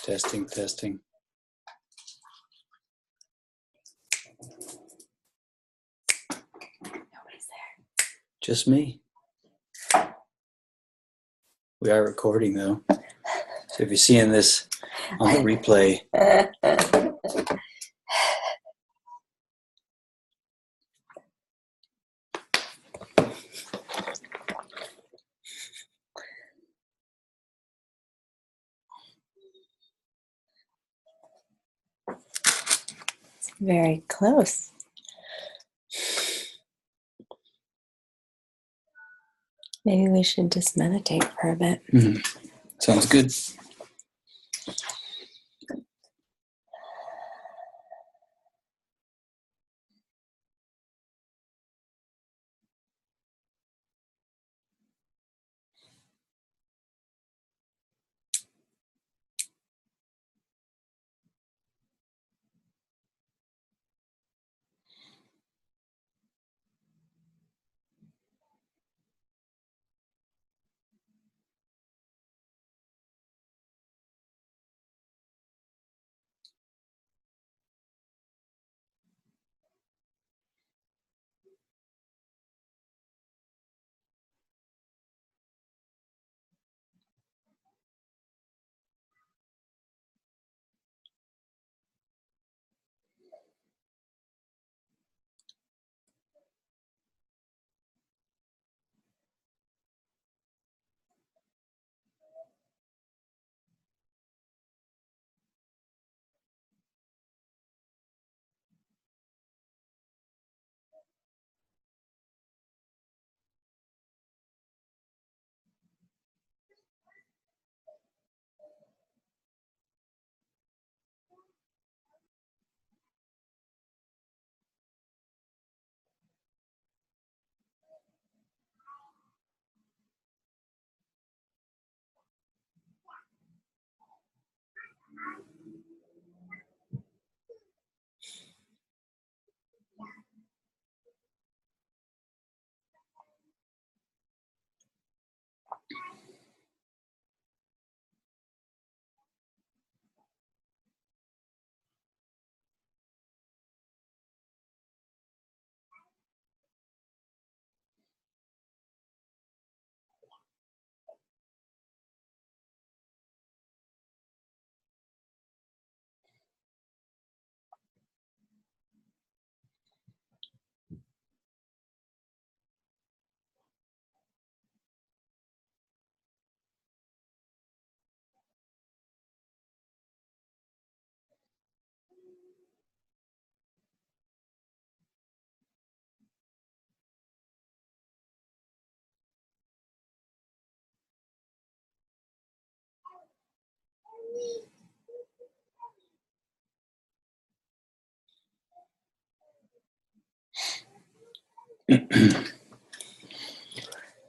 Testing, testing. Nobody's there. Just me. We are recording though. So if you're seeing this on the replay, it's very close. Maybe we should just meditate for a bit. Sounds good.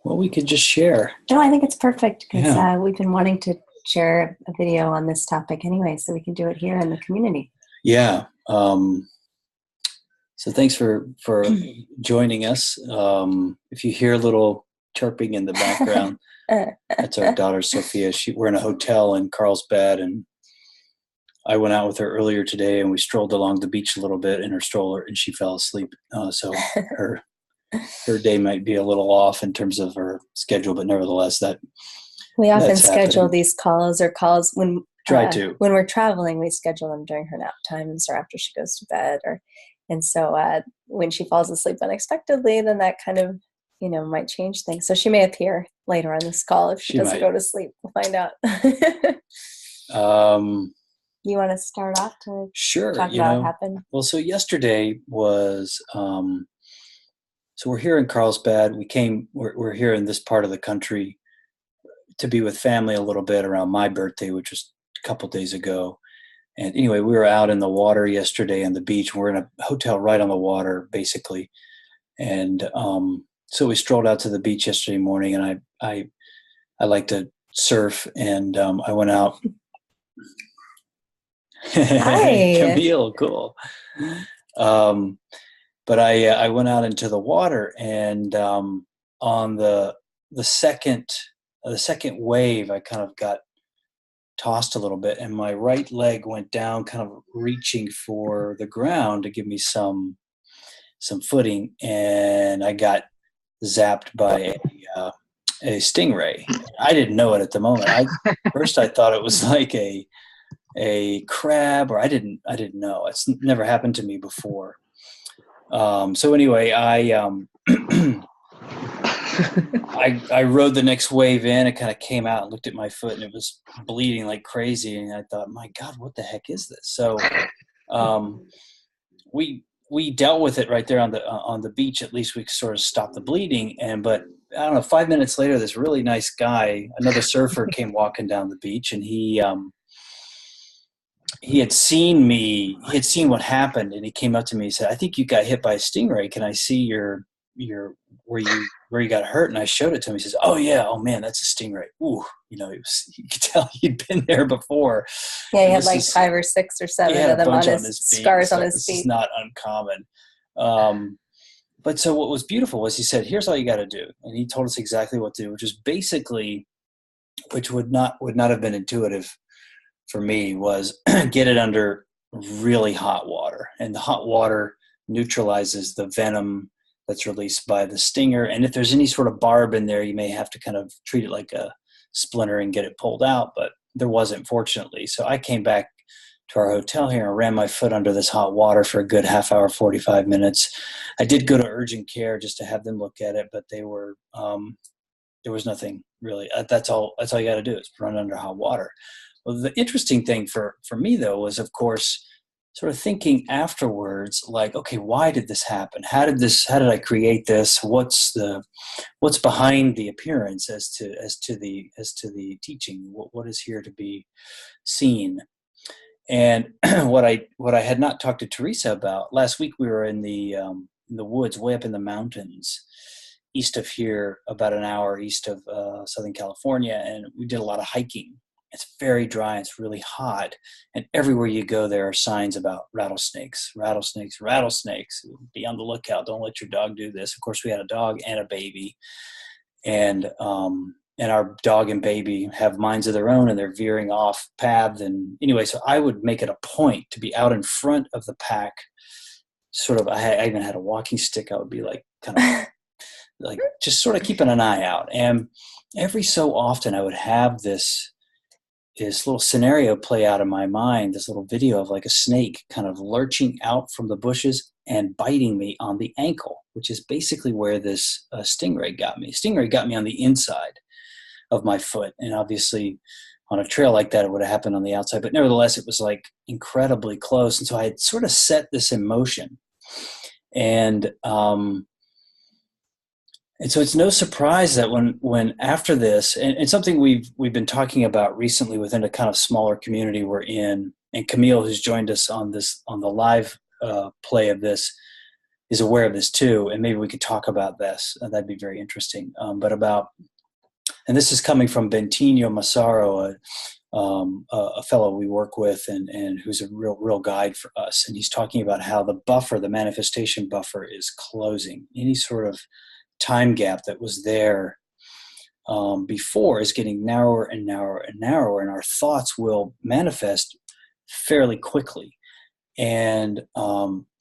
Well, we could just share. No, I think it's perfect because we've been wanting to share a video on this topic anyway, so we can do it here in the community. Yeah. So thanks for joining us. If you hear a little chirping in the background, that's our daughter Sophia. We're in a hotel in Carlsbad, and I went out with her earlier today, and we strolled along the beach a little bit in her stroller, and she fell asleep. So her day might be a little off in terms of her schedule, but nevertheless, we often schedule these calls when we're traveling. We schedule them during her nap times or after she goes to bed, and so when she falls asleep unexpectedly, then that kind of might change things. So she may appear later on this call if she doesn't go to sleep. We'll find out. You want to start off to talk about what happened? Well, so yesterday was. So we're here in Carlsbad. We're here in this part of the country to be with family a little bit around my birthday, which was a couple days ago. And anyway, we were out in the water yesterday on the beach. We're in a hotel right on the water, basically. And so we strolled out to the beach yesterday morning, and I like to surf, and I went out. Hi. Camille, cool. But I went out into the water, and on the second wave, I kind of got tossed a little bit, and my right leg went down, kind of reaching for the ground to give me some footing, and I got zapped by a stingray. I didn't know it at the moment. First I thought it was like a crab, or I didn't know. It's never happened to me before. So anyway, I rode the next wave in. It kind of came out and looked at my foot, and it was bleeding like crazy. And I thought, my God, what the heck is this? So we dealt with it right there on the beach. At least we sort of stopped the bleeding. But I don't know, 5 minutes later, this really nice guy, another surfer, came walking down the beach, and he had seen me. He had seen what happened, and he came up to me and said, "I think you got hit by a stingray. Can I see your where you got hurt?" And I showed it to him. He says, "Oh yeah, oh man, that's a stingray." Ooh, you could tell he'd been there before. Yeah, he had like 5 or 6 or 7 of them on his scars on his feet. It's not uncommon. But so what was beautiful was he said, "Here's all you got to do," and he told us exactly what to do, which is basically, which would not have been intuitive for me, was get it under really hot water, and the hot water neutralizes the venom that's released by the stinger. And if there's any sort of barb in there, you may have to kind of treat it like a splinter and get it pulled out, but there wasn't, fortunately. So I came back to our hotel here and ran my foot under this hot water for a good half hour, 45 minutes. I did go to urgent care just to have them look at it, but they were, there was nothing really. That's all you got to do is run under hot water. Well, the interesting thing for me, though, was, of course, sort of thinking afterwards, like, okay, why did this happen? How did I create this? What's behind the appearance as to the teaching? What is here to be seen? And what I had not talked to Theresa about, last week we were in the woods, way up in the mountains, east of here, about an hour east of Southern California, and we did a lot of hiking. It's very dry. It's really hot. And everywhere you go, there are signs about rattlesnakes. Be on the lookout. Don't let your dog do this. Of course, we had a dog and a baby. And our dog and baby have minds of their own, and they're veering off paths. And anyway, so I would make it a point to be out in front of the pack. Sort of, I even had a walking stick. I would be like, kind of like just sort of keeping an eye out. And every so often I would have this little scenario play out in my mind, this little video of like a snake kind of lurching out from the bushes and biting me on the ankle, which is basically where this stingray got me. Stingray got me on the inside of my foot. And obviously on a trail like that, it would have happened on the outside, but nevertheless, it was like incredibly close. And so I had sort of set this in motion. And so it's no surprise that when after this, and something we've been talking about recently within a kind of smaller community we're in, and Camille, who's joined us on the live play of this, is aware of this too, and maybe we could talk about this. That'd be very interesting. And this is coming from Bentinho Massaro, a fellow we work with, and who's a real guide for us. And he's talking about how the manifestation buffer is closing. Any sort of time gap that was there before is getting narrower and narrower and narrower, and our thoughts will manifest fairly quickly. And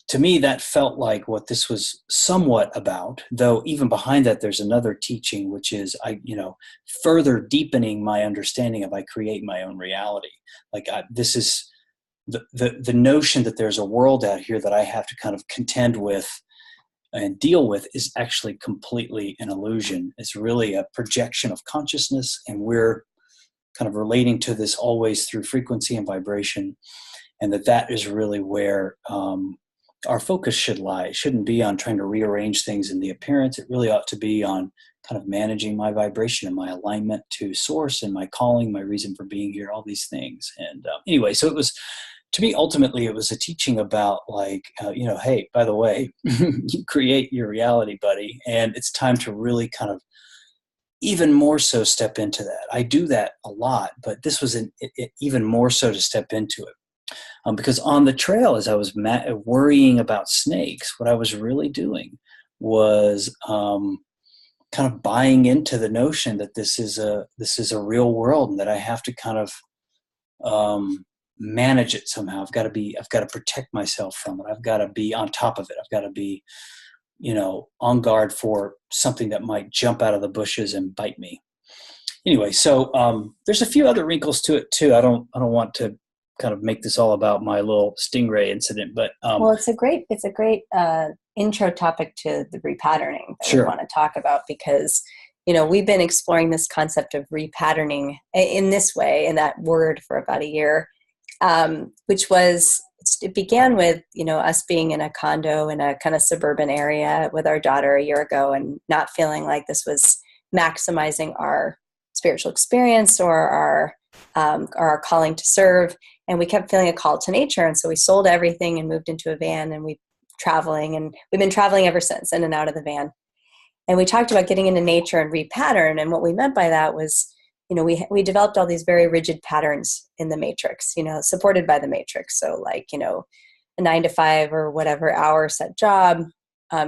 to me, that felt like what this was somewhat about, though even behind that, there's another teaching, which is, further deepening my understanding of I create my own reality. Like this is the notion that there's a world out here that I have to kind of contend with and deal with is actually completely an illusion. It's really a projection of consciousness, and we're kind of relating to this always through frequency and vibration, and that is really where our focus should lie. It shouldn't be on trying to rearrange things in the appearance. It really ought to be on kind of managing my vibration and my alignment to source and my calling, my reason for being here, all these things. And anyway, so it was, to me, ultimately, it was a teaching about like, hey, by the way, you create your reality, buddy. And it's time to really kind of even more so step into that. I do that a lot, but this was even more so to step into it. Because on the trail, as I was worrying about snakes, what I was really doing was kind of buying into the notion that this is a real world, and that I have to kind of manage it somehow. I've got to protect myself from it. I've got to be on top of it. I've got to be, on guard for something that might jump out of the bushes and bite me. Anyway, so there's a few other wrinkles to it too. I don't want to kind of make this all about my little stingray incident, but well, it's a great intro topic to the repatterning that sure. we want to talk about, because we've been exploring this concept of repatterning in this way, in that word, for about a year, it began with us being in a condo in a kind of suburban area with our daughter a year ago, and not feeling like this was maximizing our spiritual experience or our calling to serve. And we kept feeling a call to nature. And so we sold everything and moved into a van, and we've been traveling ever since, in and out of the van. And we talked about getting into nature and repattern. And what we meant by that was, we developed all these very rigid patterns in the matrix, supported by the matrix. So like, a 9 to 5 or whatever hour set job,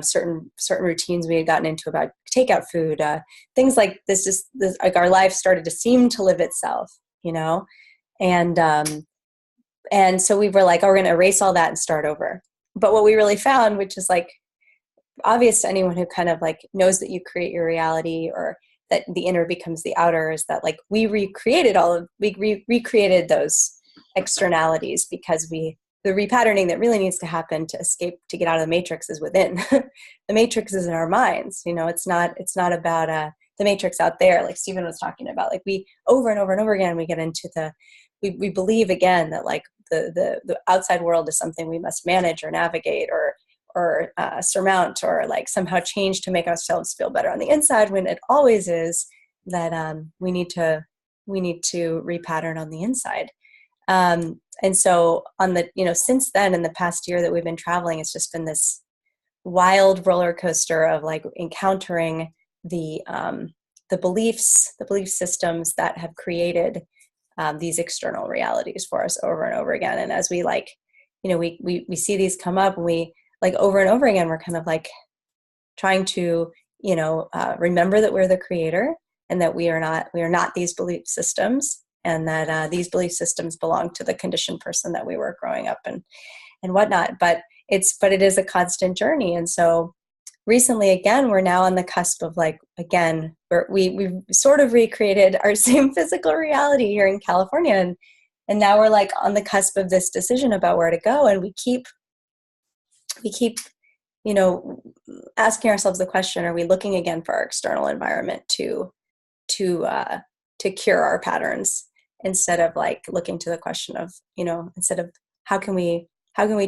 certain routines we had gotten into about takeout food, things like this, like our life started to seem to live itself, and so we were like, oh, we're going to erase all that and start over. But what we really found, which is like obvious to anyone who kind of like knows that you create your reality, or that the inner becomes the outer, is that like we recreated those externalities, because the repatterning that really needs to happen to get out of the matrix is within. The matrix is in our minds. It's not about the matrix out there, like Stephen was talking about. Like we over and over and over again, we get into we believe again that like the outside world is something we must manage or navigate or surmount, or like somehow change to make ourselves feel better on the inside, when it always is that we need to repattern on the inside. And so since then, in the past year that we've been traveling, it's just been this wild roller coaster of like encountering the belief systems that have created these external realities for us over and over again. And as we we see these come up, and we like over and over again, we're kind of like trying to remember that we're the creator, and that we are not these belief systems, and that these belief systems belong to the conditioned person that we were growing up and whatnot. But it is a constant journey. And so recently, again, we're now on the cusp of like, again, we've sort of recreated our same physical reality here in California. And now we're like on the cusp of this decision about where to go. And we keep asking ourselves the question, are we looking again for our external environment to cure our patterns, instead of like looking to the question of, instead of how can we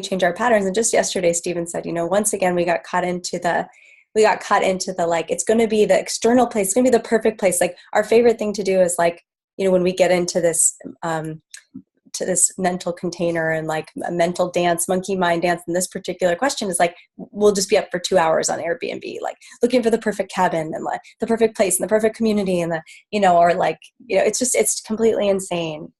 change our patterns? And just yesterday, Stephen said, once again, we got caught into the like, it's going to be the external place. It's going to be the perfect place. Like our favorite thing to do is like, when we get into this, to this mental container and like a mental dance, monkey mind dance. And this particular question is like, we'll just be up for 2 hours on Airbnb, like looking for the perfect cabin and like the perfect place and the perfect community and or like, it's completely insane,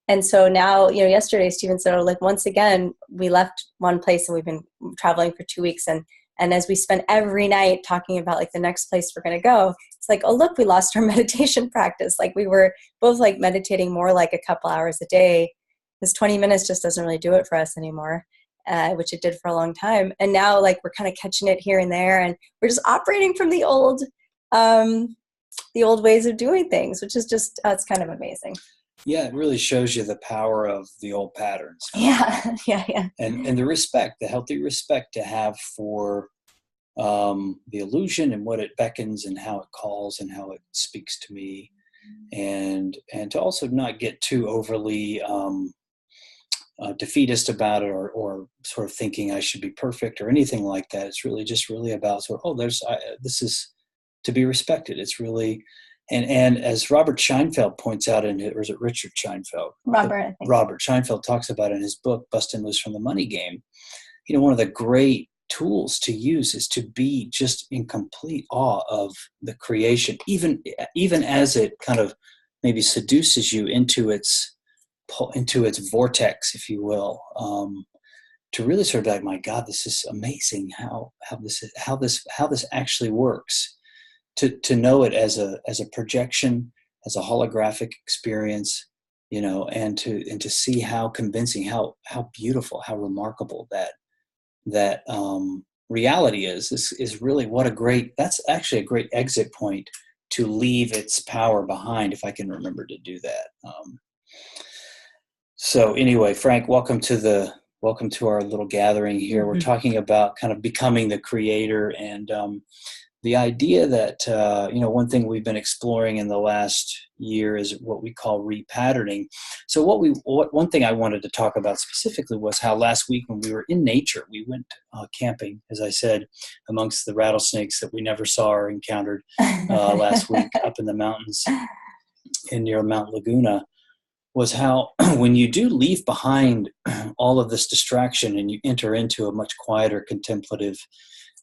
and so now, yesterday, Stephen said, like, once again, we left one place and we've been traveling for 2 weeks. And as we spent every night talking about like the next place we're going to go, it's like, oh, look, we lost our meditation practice. Like we were both like meditating more like a couple hours a day, because 20 minutes just doesn't really do it for us anymore, which it did for a long time. And now like we're kind of catching it here and there, and we're just operating from the old ways of doing things, which is just, it's kind of amazing. Yeah, it really shows you the power of the old patterns. Yeah. And the healthy respect to have for the illusion and what it beckons and how it calls and how it speaks to me, and to also not get too overly defeatist about it, or sort of thinking I should be perfect or anything like that. It's really about sort of, this is to be respected. It's really. And as Robert Scheinfeld points out or is it Richard Scheinfeld? Robert, I think. Robert Scheinfeld talks about in his book, Bustin' Loose from the Money Game, one of the great tools to use is to be just in complete awe of the creation, even as it kind of maybe seduces you into its vortex, if you will, to really sort of be like, my God, this is amazing how this actually works. To know it as a projection, as a holographic experience, and to see how convincing, how beautiful, how remarkable that reality is really that's actually a great exit point to leave its power behind, if I can remember to do that. So anyway, Frank, welcome to our little gathering here. Mm-hmm. We're talking about kind of becoming the creator, and the idea that, one thing we've been exploring in the last year is what we call repatterning. So one thing I wanted to talk about specifically was how last week when we were in nature, we went camping, as I said, amongst the rattlesnakes that we never saw or encountered last week up in the mountains near Mount Laguna, was how when you do leave behind all of this distraction and you enter into a much quieter, contemplative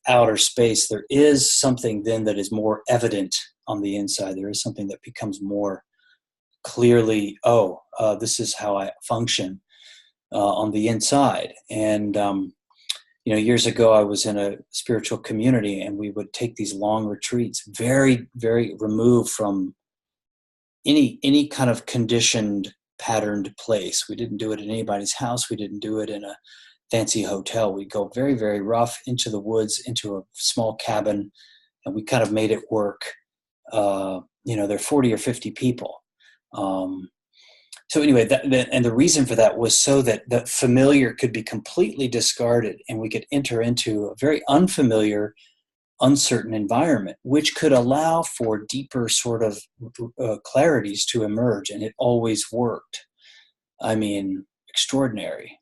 outer space, there is something then that is more evident on the inside. There is something that becomes more clearly, this is how I function on the inside. And, years ago I was in a spiritual community, and we would take these long retreats, very, very removed from any kind of conditioned, patterned place. We didn't do it in anybody's house. We didn't do it in a fancy hotel. We go very, very rough into the woods, into a small cabin, and we kind of made it work. There are 40 or 50 people. So anyway, and the reason for that was so that the familiar could be completely discarded, and we could enter into a very unfamiliar, uncertain environment, which could allow for deeper sort of clarities to emerge. And it always worked. I mean, extraordinary.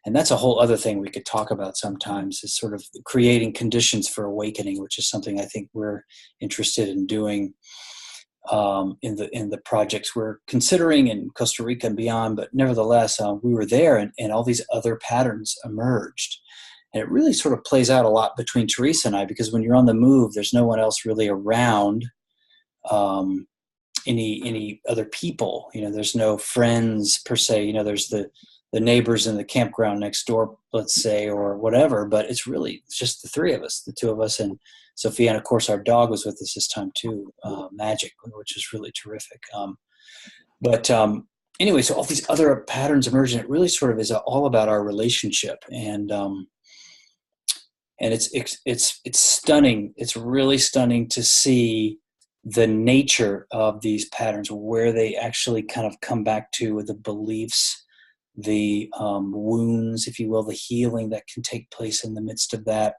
And that's a whole other thing we could talk about sometimes, is sort of creating conditions for awakening, which is something I think we're interested in doing in the projects we're considering in Costa Rica and beyond. But nevertheless, we were there, and all these other patterns emerged. And it really sort of plays out a lot between Theresa and I, because when you're on the move, there's no one else really around, any other people. There's no friends per se. There's the neighbors in the campground next door, let's say, or whatever, but it's just the three of us, the two of us, and Sophia. And of course our dog was with us this time too, Magic, which is really terrific. Anyway, so all these other patterns emerge, and it really sort of is all about our relationship. And it's stunning. It's really stunning to see the nature of these patterns, where they actually kind of come back to the beliefs, the wounds, if you will, the healing that can take place in the midst of that.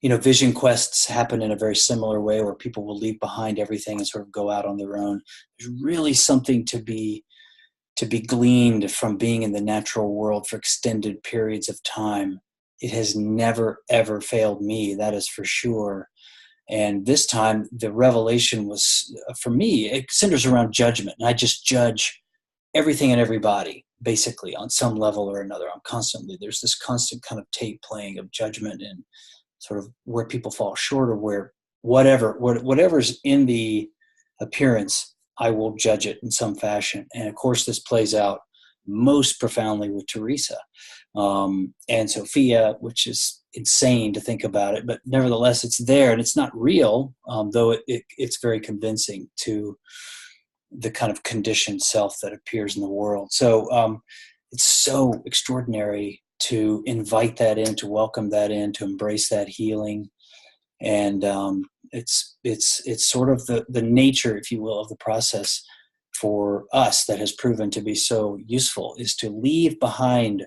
Vision quests happen in a very similar way, where people will leave behind everything and sort of go out on their own. There's really something to be gleaned from being in the natural world for extended periods of time. It has never, ever failed me, that is for sure. And this time, the revelation was, for me, it centers around judgment. And I just judge everything and everybody, basically, on some level or another. There's this constant kind of tape playing of judgment, and sort of where people fall short, or where whatever's in the appearance, I will judge it in some fashion. And of course, this plays out most profoundly with Theresa and Sophia, which is insane to think about it, but nevertheless, it's there, and it's not real, though it's very convincing to the kind of conditioned self that appears in the world. So it's so extraordinary to invite that in, to welcome that in, to embrace that healing. And it's sort of the nature, if you will, of the process for us that has proven to be so useful, is to leave behind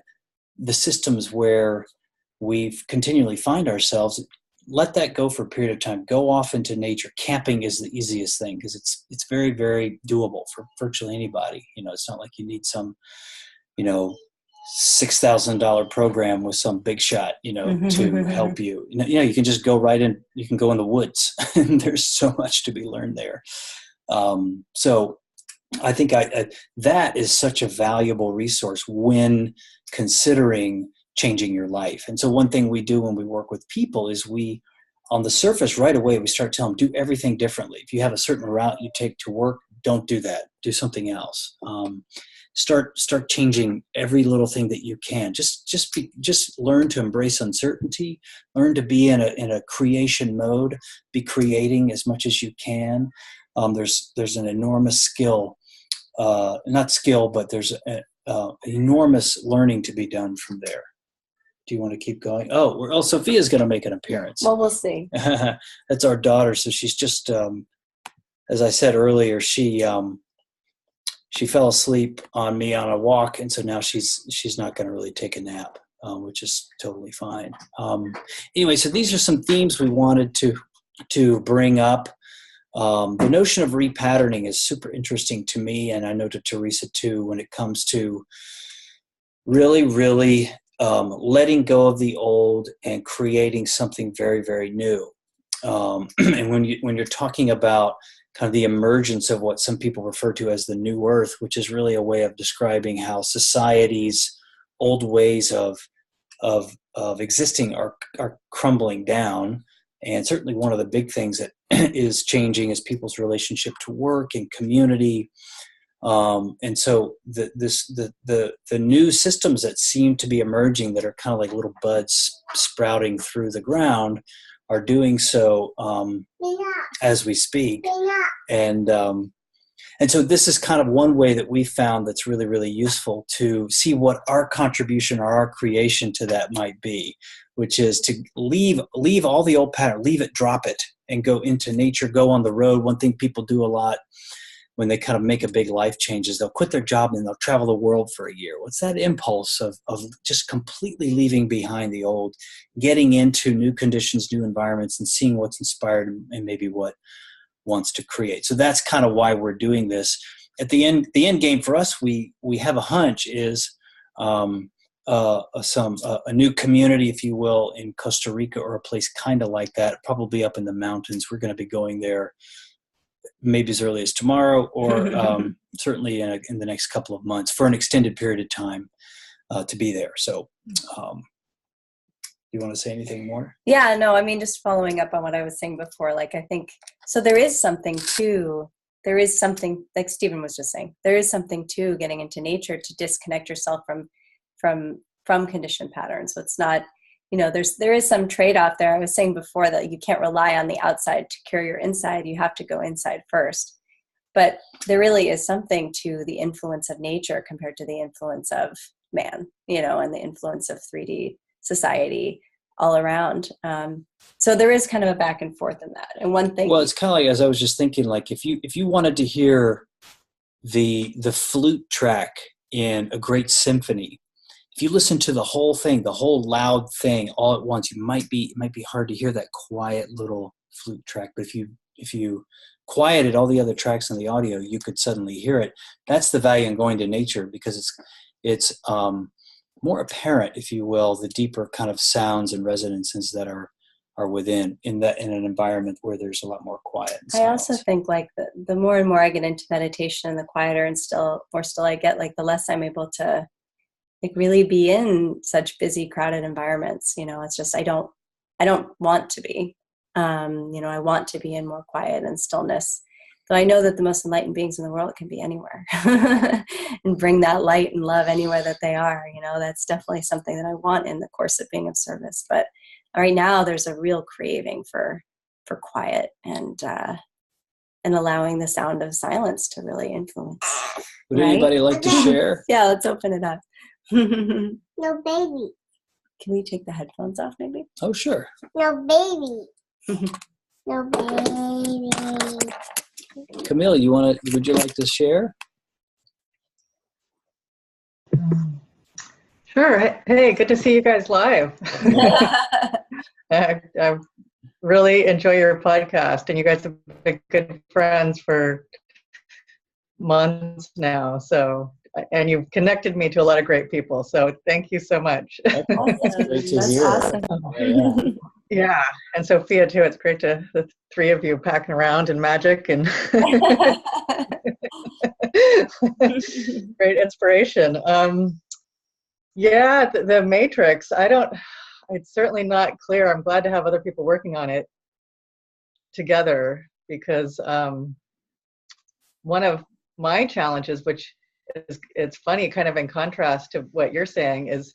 the systems where we continually find ourselves. Let that go for a period of time. Go off into nature. Camping is the easiest thing, because it's very, very doable for virtually anybody. It's not like you need some, $6,000 program with some big shot, to help you. You can just go right in. You can go in the woods, and there's so much to be learned there. So I think that is such a valuable resource when considering changing your life. And so one thing we do when we work with people is on the surface right away, we start telling them, do everything differently. If you have a certain route you take to work, don't do that. Do something else. Start changing every little thing that you can. Just learn to embrace uncertainty. Learn to be in a creation mode. Be creating as much as you can. there's an enormous skill, not skill, but there's enormous learning to be done from there. Do you want to keep going? Oh, Sophia's going to make an appearance. Well, we'll see. That's our daughter. So she's just, as I said earlier, she fell asleep on me on a walk, and so now she's not going to really take a nap, which is totally fine. Anyway, so these are some themes we wanted to bring up. The notion of repatterning is super interesting to me, and I know to Theresa too, when it comes to really, really letting go of the old and creating something very, very new. And when you're talking about kind of the emergence of what some people refer to as the new earth, which is really a way of describing how society's old ways of existing are crumbling down. And certainly one of the big things that is changing is people's relationship to work and community. And so the new systems that seem to be emerging that are kind of like little buds sprouting through the ground are doing so as we speak. And so this is kind of one way that we found that's really, really useful to see what our contribution or our creation to that might be, which is to leave all the old pattern, leave it, drop it, and go into nature, go on the road. One thing people do a lot when they kind of make a big life change is they'll quit their job and they'll travel the world for a year. What's that impulse of just completely leaving behind the old, getting into new conditions, new environments, and seeing what's inspired and maybe what wants to create. So that's kind of why we're doing this. At the end game for us, we have a hunch is a new community, if you will, in Costa Rica or a place kind of like that, probably up in the mountains. We're going to be going there maybe as early as tomorrow, or certainly in the next couple of months for an extended period of time to be there. So you want to say anything more? Yeah, no, I mean, just following up on what I was saying before, like, I think, so there is something like Stephen was just saying, there is something to getting into nature to disconnect yourself from conditioned patterns. So it's not, there is some trade-off there. I was saying before that you can't rely on the outside to cure your inside. You have to go inside first. But there really is something to the influence of nature compared to the influence of man, and the influence of 3D society all around. So there is kind of a back and forth in that. And one thing, well, it's kind of like, as I was just thinking, like if you wanted to hear the flute track in a great symphony, if you listen to the whole thing, the whole loud thing all at once, it might be hard to hear that quiet little flute track. But if you quieted all the other tracks in the audio, you could suddenly hear it. That's the value in going to nature, because it's more apparent, if you will, the deeper kind of sounds and resonances that are within in an environment where there's a lot more quiet. I also think like the more and more I get into meditation and the quieter and still I get, like the less I'm able to like really be in such busy, crowded environments. It's just, I don't want to be, I want to be in more quiet and stillness. So I know that the most enlightened beings in the world can be anywhere and bring that light and love anywhere that they are. That's definitely something that I want in the course of being of service. But right now there's a real craving for quiet and allowing the sound of silence to really influence. Would anybody like to share? Yeah, let's open it up. No baby. Can we take the headphones off maybe? Oh, sure. No baby. No baby. Camille, would you like to share? Sure. Hey, good to see you guys live. I really enjoy your podcast, and you guys have been good friends for months now. So, and you've connected me to a lot of great people. So thank you so much. That's great to hear. Awesome. Yeah, and Sophia too. It's great the three of you packing around in magic and great inspiration. Yeah, the Matrix. It's certainly not clear. I'm glad to have other people working on it together, because one of my challenges, which it's funny, kind of in contrast to what you're saying, is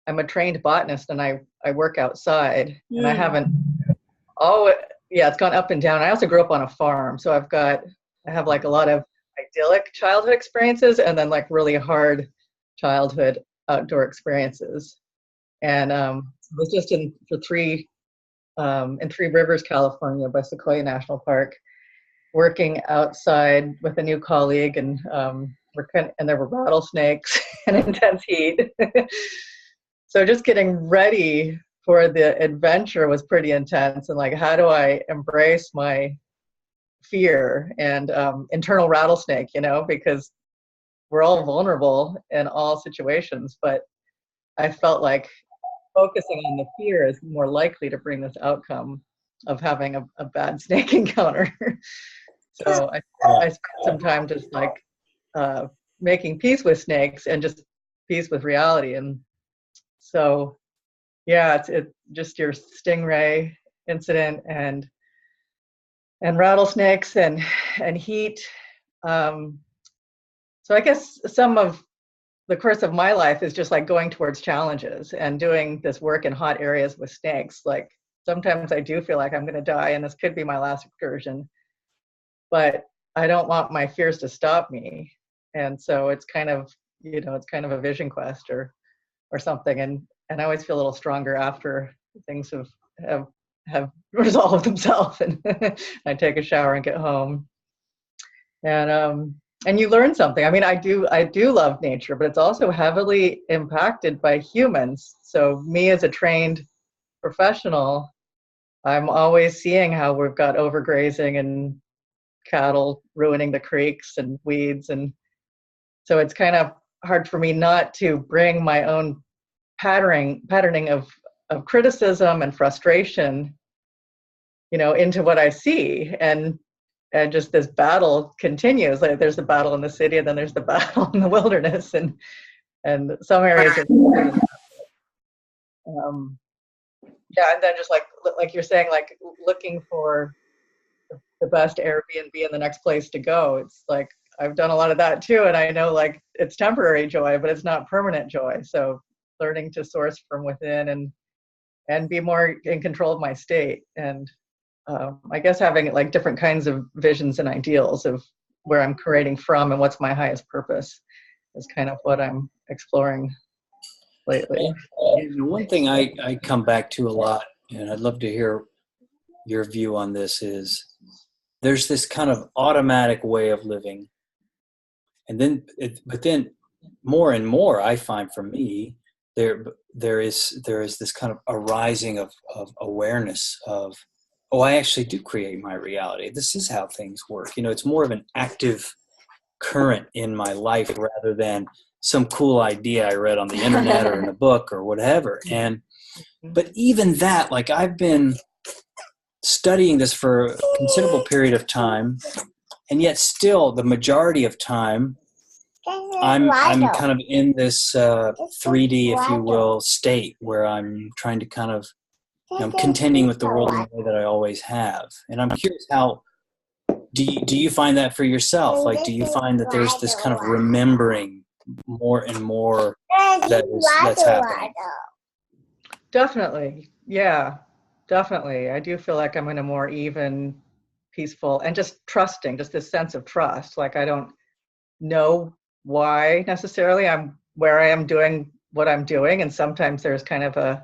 I'm a trained botanist and I work outside, and I haven't it's gone up and down. I also grew up on a farm, so I've got I have like a lot of idyllic childhood experiences and then like really hard childhood outdoor experiences. And I was just in Three Rivers, California, by Sequoia National Park, working outside with a new colleague, and and there were rattlesnakes and intense heat. So just getting ready for the adventure was pretty intense. And like, how do I embrace my fear and internal rattlesnake, because we're all vulnerable in all situations, but I felt like focusing on the fear is more likely to bring this outcome of having a bad snake encounter. So I spent some time just like making peace with snakes and just peace with reality. And so, yeah, it's just your stingray incident and rattlesnakes and heat. So I guess some of the course of my life is just like going towards challenges and doing this work in hot areas with snakes. Like sometimes I do feel like I'm going to die and this could be my last excursion, but I don't want my fears to stop me. And so it's kind of, it's kind of a vision quest or something. And I always feel a little stronger after things have resolved themselves and I take a shower and get home. And you learn something. I mean, I do love nature, but it's also heavily impacted by humans. So me as a trained professional, I'm always seeing how we've got overgrazing and cattle ruining the creeks and weeds. And so it's kind of hard for me not to bring my own patterning of criticism and frustration, into what I see. And just this battle continues. Like there's the battle in the city, and then there's the battle in the wilderness, and some areas are yeah, and then just like you're saying, like looking for the best Airbnb in the next place to go. It's like I've done a lot of that too, and I know like it's temporary joy, but it's not permanent joy. So learning to source from within and be more in control of my state, and I guess having like different kinds of visions and ideals of where I'm creating from and what's my highest purpose is kind of what I'm exploring lately. And one thing I come back to a lot, and I'd love to hear your view on this, is there's this kind of automatic way of living. And but then more and more I find for me, there is this kind of arising of awareness of, oh, I actually do create my reality. This is how things work. It's more of an active current in my life rather than some cool idea I read on the internet or in a book or whatever. But even that, like I've been studying this for a considerable period of time, and yet still the majority of time I'm kind of in this 3D, if you will, state where I'm trying to kind of, I'm contending with the world in the way that I always have. And I'm curious, how do you find that for yourself? Like, do you find that there's this kind of remembering more and more that's happening? Definitely. Yeah, definitely. I do feel like I'm in a more even, peaceful, and just trusting, just this sense of trust. Like I don't know why necessarily I'm where I am doing what I'm doing. And sometimes there's kind of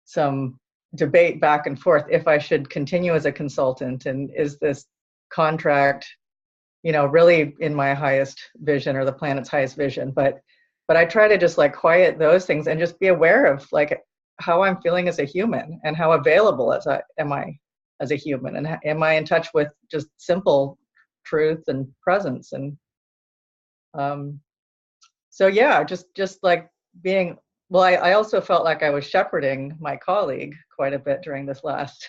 some debate back and forth if I should continue as a consultant, and is this contract, really in my highest vision or the planet's highest vision. But I try to just like quiet those things and just be aware of like how I'm feeling as a human and how available am I as a human, and am I in touch with just simple truth and presence. And so yeah, just like being, well, I also felt like I was shepherding my colleague quite a bit during this last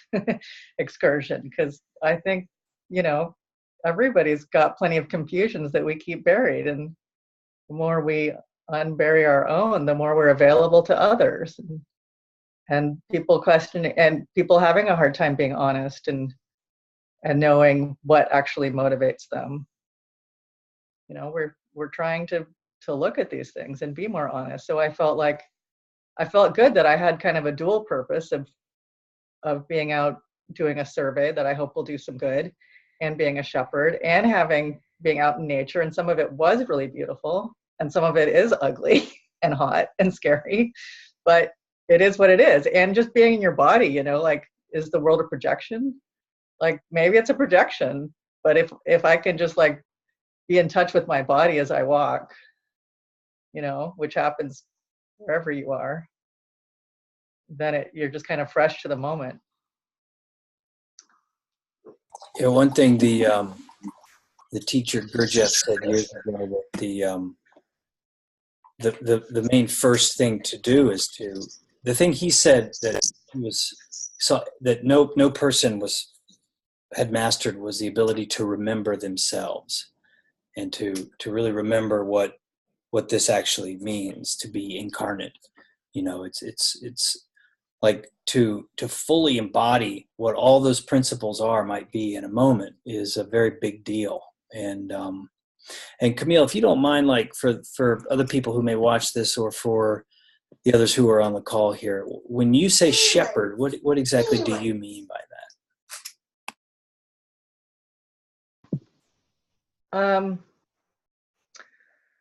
excursion, because I think, everybody's got plenty of confusions that we keep buried, and the more we unbury our own, the more we're available to others, and people questioning, and people having a hard time being honest and knowing what actually motivates them. We're trying to look at these things and be more honest. So I felt good that I had kind of a dual purpose of being out doing a survey that I hope will do some good, and being a shepherd and being out in nature. And some of it was really beautiful and some of it is ugly and hot and scary, but it is what it is. And just being in your body, you know, like, is the world a projection? Like, maybe it's a projection, but if I can just like be in touch with my body as I walk, you know, which happens wherever you are, then you're just kind of fresh to the moment. Yeah, one thing the teacher Gurdjieff said years ago, that the main first thing to do is the thing he said that that no person had mastered was the ability to remember themselves and to really remember what this actually means to be incarnate. You know, it's like to fully embody what all those principles might be in a moment is a very big deal. And Camille, if you don't mind, like for other people who may watch this or for the others who are on the call here, when you say shepherd, what exactly do you mean by that?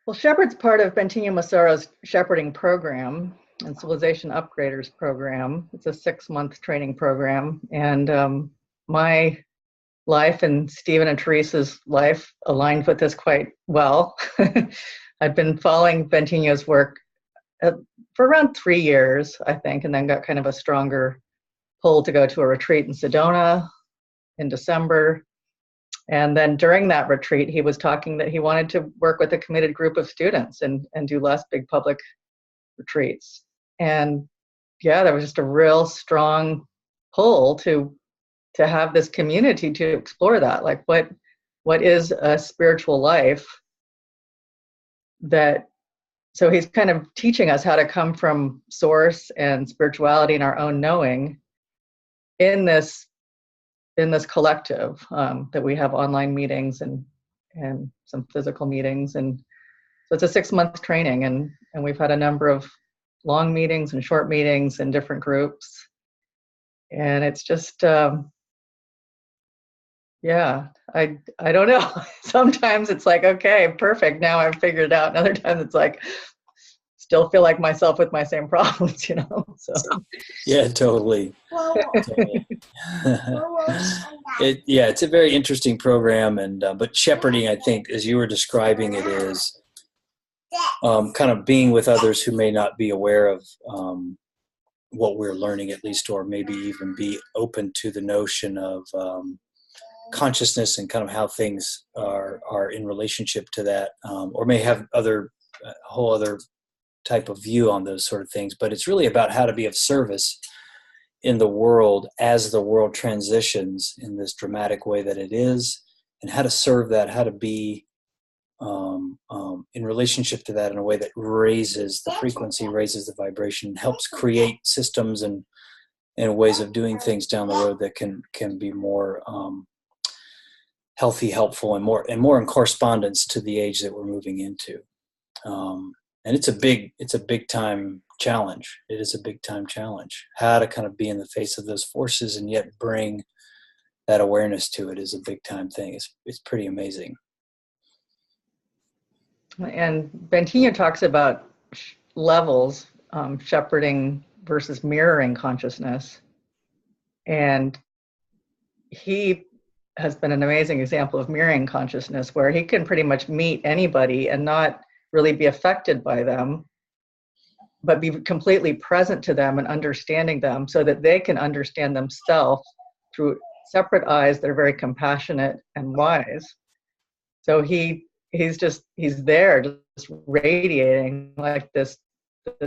Well, shepherd's part of Bentinho Massara's shepherding program and Civilization Upgraders program. It's a 6-month training program. And my life and Stephen and Theresa's life aligned with this quite well. I've been following Bentinho's work for around 3 years, I think, and then got kind of a stronger pull to go to a retreat in Sedona in December. And then during that retreat, he was talking that he wanted to work with a committed group of students and do less big public retreats. And yeah, there was just a real strong pull to have this community to explore that. Like, what is a spiritual life so he's kind of teaching us how to come from source and spirituality and our own knowing in this collective, that we have online meetings and some physical meetings. And so it's a 6-month training, and we've had a number of long meetings and short meetings in different groups. And it's just, yeah, I don't know. Sometimes it's like, okay, perfect, now I've figured it out. And other times it's like, still feel like myself with my same problems, you know? So yeah, totally. It's a very interesting program. And but shepherding, I think, as you were describing it, is kind of being with others who may not be aware of what we're learning, at least, or maybe even be open to the notion of consciousness and kind of how things are in relationship to that, or may have a whole other type of view on those sort of things. But it's really about how to be of service in the world as the world transitions in this dramatic way that it is, and how to serve that, how to be in relationship to that in a way that raises the frequency, raises the vibration, helps create systems and ways of doing things down the road that can be more healthy, helpful, and more in correspondence to the age that we're moving into. And it's a big time challenge. It is a big time challenge. How to kind of be in the face of those forces and yet bring that awareness to it is a big time thing. It's pretty amazing. And Bentinho talks about levels, shepherding versus mirroring consciousness. And he has been an amazing example of mirroring consciousness, where he can pretty much meet anybody and not really be affected by them, but be completely present to them and understanding them so that they can understand themselves through separate eyes that are very compassionate and wise. So he's there just radiating like this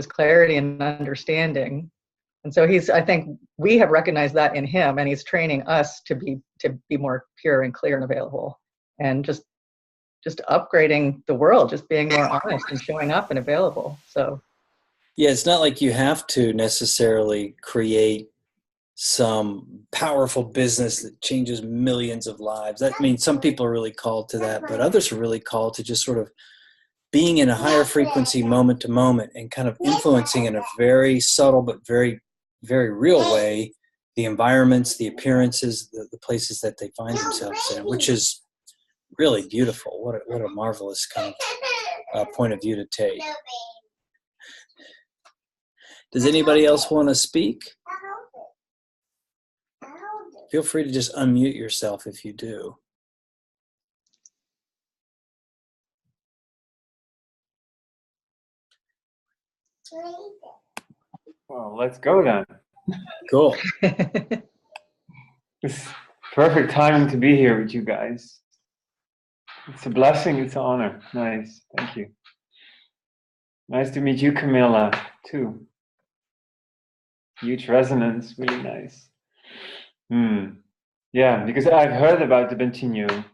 clarity and understanding. And so I think we have recognized that in him, and he's training us to be more pure and clear and available, and just upgrading the world, just being more honest and showing up and available. So yeah, it's not like you have to necessarily create some powerful business that changes millions of lives. That means some people are really called to that, but others are really called to just sort of being in a higher frequency moment to moment and kind of influencing in a very subtle but very, very real way the environments, the appearances, the places that they find themselves in, which is really beautiful. What a marvelous kind of point of view to take. Does anybody else want to speak? Feel free to just unmute yourself if you do. Well, let's go then. Cool. It's perfect timing to be here with you guys. It's a blessing, it's an honor. Nice, thank you. Nice to meet you, Camilla, too. Huge resonance, really nice. Yeah, because I've heard about the Bentinho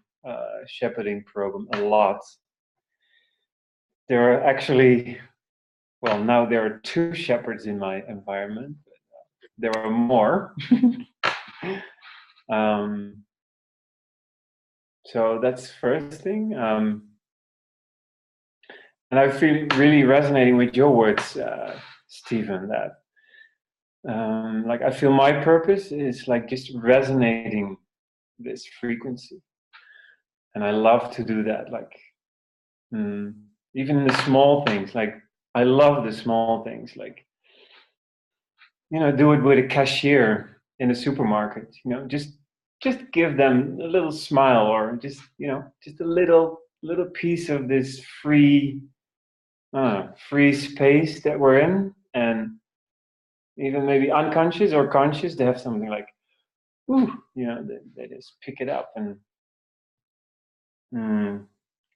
shepherding program a lot. There are actually, well, now there are 2 shepherds in my environment. There are more. So that's first thing. And I feel really resonating with your words, Stephen, that like I feel my purpose is like just resonating this frequency. And I love to do that, like even in the small things, like I love the small things, like, you know, do it with a cashier in a supermarket, you know, just give them a little smile, or just, you know, just a little piece of this free space that we're in. And even maybe unconscious or conscious, they have something like, ooh, you know, they just pick it up. And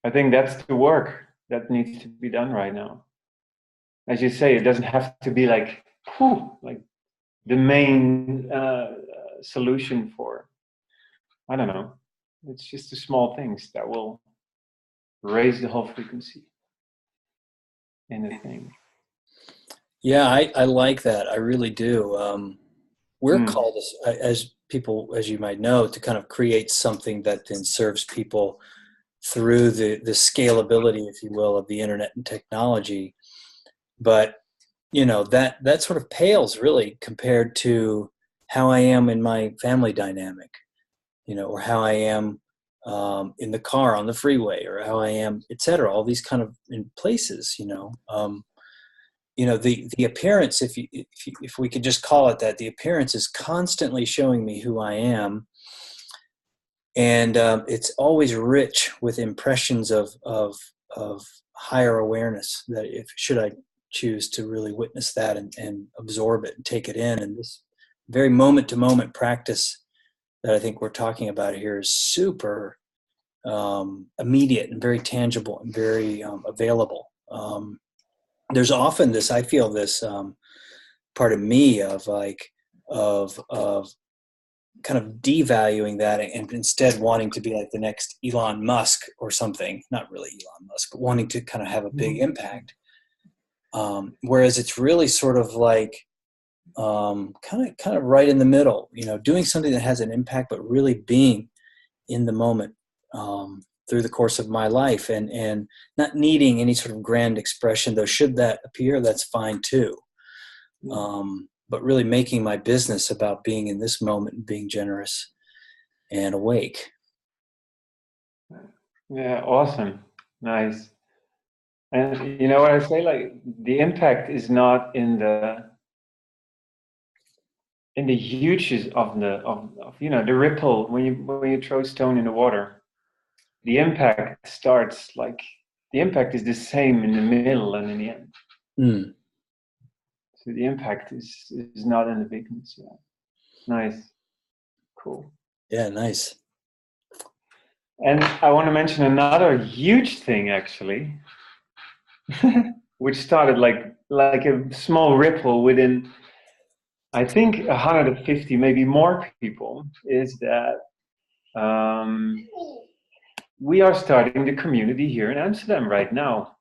I think that's the work that needs to be done right now. As you say, it doesn't have to be like, like the main solution for, I don't know. It's just the small things that will raise the whole frequency in the thing. Yeah, I like that. I really do. We're called, as people, as you might know, to kind of create something that then serves people through the scalability, if you will, of the internet and technology. But, you know, that sort of pales really compared to how I am in my family dynamic, you know, or how I am in the car on the freeway, or how I am, et cetera, all these kind of in places, you know. You know, the appearance, if we could just call it that, the appearance is constantly showing me who I am. And it's always rich with impressions of higher awareness, that if should I choose to really witness that and absorb it and take it in. And this very moment to moment practice that I think we're talking about here is super immediate and very tangible and very available. There's often this, I feel this part of me of like, of kind of devaluing that and instead wanting to be like the next Elon Musk or something, not really Elon Musk, but wanting to kind of have a big impact. Whereas it's really sort of like kind of right in the middle, you know, doing something that has an impact, but really being in the moment through the course of my life, and not needing any sort of grand expression, though should that appear, that's fine too. But really making my business about being in this moment and being generous and awake. Yeah, awesome. Nice. And you know what I say, like the impact is not in the hugeness of you know, the ripple when you throw stone in the water. The impact starts, like the impact is the same in the middle and in the end. So the impact is not in the bigness. Yeah. Nice. Cool. Yeah, nice. And I want to mention another huge thing, actually, which started like a small ripple within, I think, 150, maybe more people, is that we are starting the community here in Amsterdam right now.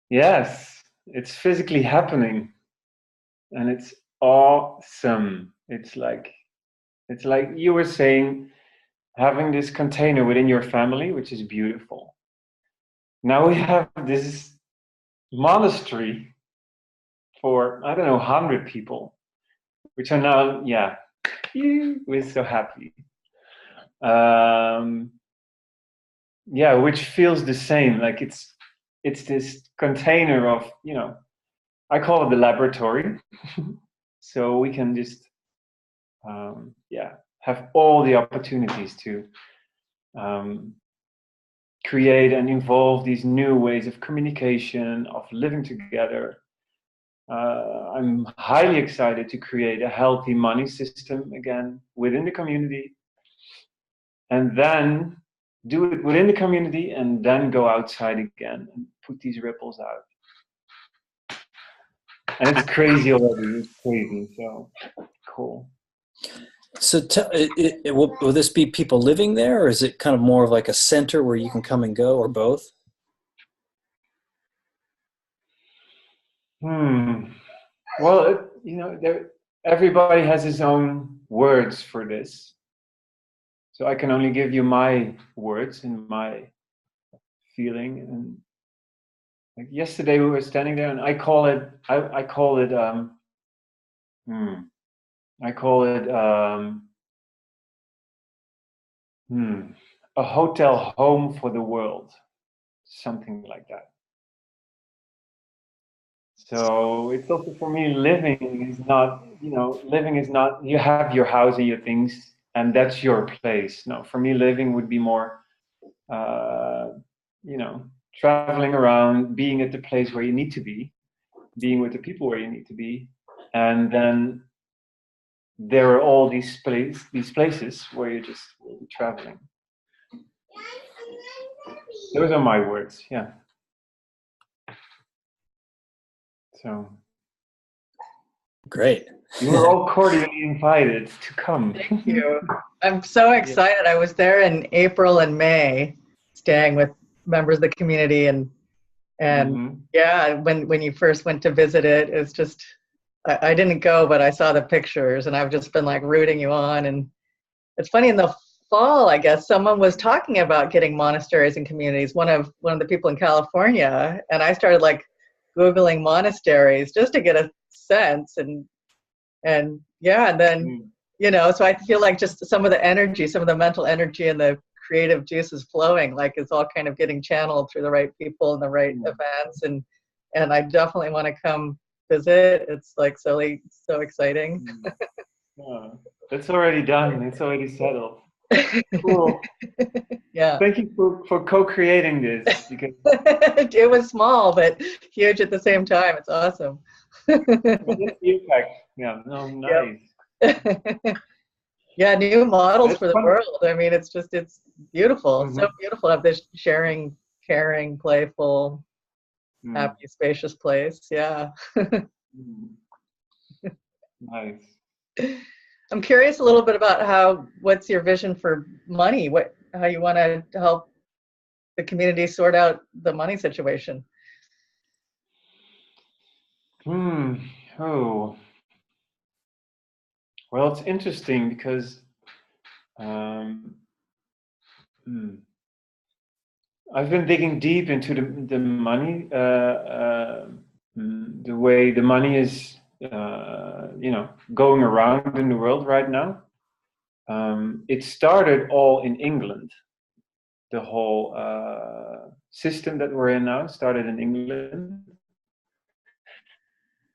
Yes, it's physically happening, and it's awesome. It's like you were saying, having this container within your family, which is beautiful. Now we have this monastery for, I don't know, 100 people. which are now, yeah, we're so happy. Yeah, which feels the same. Like it's this container of, you know, I call it the laboratory. So we can just, yeah, have all the opportunities to create and evolve these new ways of communication, of living together. I'm highly excited to create a healthy money system again within the community, and then do it within the community, and then go outside again and put these ripples out. And it's crazy already. It's crazy. So cool. So will this be people living there, or is it kind of more of like a center where you can come and go, or both? Well, you know, everybody has his own words for this. So I can only give you my words and my feeling. And like yesterday we were standing there, and I call it a hotel home for the world, something like that. So it's also for me, living is not, you know, living is not, you have your house and your things and that's your place. No, for me, living would be more, you know, traveling around, being at the place where you need to be, being with the people where you need to be. And then there are all these places where you're just traveling. Those are my words, yeah. So great. You are all cordially invited to come. Thank you. I'm so excited. I was there in April and May, staying with members of the community, and yeah, when you first went to visit it, it's just I didn't go, but I saw the pictures, and I've just been like rooting you on. And it's funny, in the fall, I guess someone was talking about getting monasteries and communities. One of the people in California, and I started like Googling monasteries just to get a sense, and yeah, and then you know, so I feel like just some of the energy, some of the mental energy and the creative juices flowing, like it's all kind of getting channeled through the right people and the right events, and I definitely want to come visit. It's like so exciting. It's already done. It's already settled. Cool. Yeah. Thank you for co-creating this, because it was small but huge at the same time. It's awesome. That's the impact. Yeah. No, nice. Yep. Yeah, new models for the world. I mean, it's beautiful. So beautiful to have this sharing, caring, playful, happy, spacious place. Yeah. Nice. I'm curious a little bit about what's your vision for money? How you want to help the community sort out the money situation? Oh. Well, it's interesting because I've been digging deep into the money, the way the money is, you know, going around in the world right now. It started all in England. The whole system that we're in now started in England.